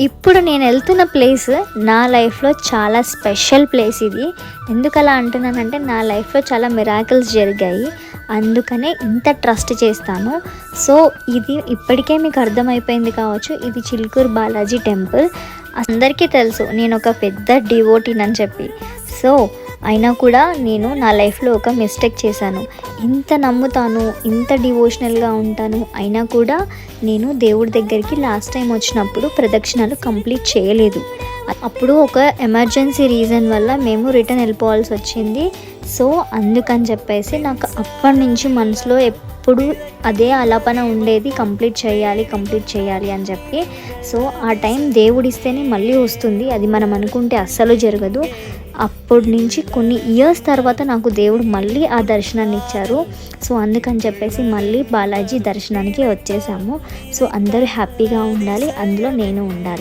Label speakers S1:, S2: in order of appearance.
S1: ఇప్పుడు నేను వెళ్తున్న ప్లేస్ నా లైఫ్లో చాలా స్పెషల్ ప్లేస్ ఇది. ఎందుకలా అంటున్నానంటే నా లైఫ్లో చాలా మిరాకిల్స్ జరిగాయి, అందుకనే ఇంత ట్రస్ట్ చేస్తాను. సో ఇది ఇప్పటికే మీకు అర్థమైపోయింది కావచ్చు, ఇది చిలుకూరు బాలాజీ టెంపుల్. అందరికీ తెలుసు నేను ఒక పెద్ద డివోటీని అని చెప్పి. సో అయినా కూడా నేను నా లైఫ్లో ఒక మిస్టేక్ చేశాను. ఇంత నమ్ముతాను, ఇంత డివోషనల్గా ఉంటాను, అయినా కూడా నేను దేవుడి దగ్గరికి లాస్ట్ టైం వచ్చినప్పుడు ప్రదక్షిణాలు కంప్లీట్ చేయలేదు. అప్పుడు ఒక ఎమర్జెన్సీ రీజన్ వల్ల మేము రిటర్న్ వెళ్ళిపోవాల్సి వచ్చింది. సో అందుకని చెప్పేసి నాకు అప్పటి నుంచి మనసులో ఎప్పుడు అదే ఆలాపన ఉండేది, కంప్లీట్ చేయాలి అని చెప్పి. సో ఆ టైం దేవుడిస్తేనే మళ్ళీ వస్తుంది, అది మనం అనుకుంటే అస్సలు జరగదు. అప్పటి నుంచి కొన్ని ఇయర్స్ తర్వాత నాకు దేవుడు మళ్ళీ ఆ దర్శనాన్ని ఇచ్చారు. సో అందుకని చెప్పేసి మళ్ళీ బాలాజీ దర్శనానికి వచ్చేసాము. సో అందరూ హ్యాపీగా ఉండాలి, అందులో నేను ఉండాలి.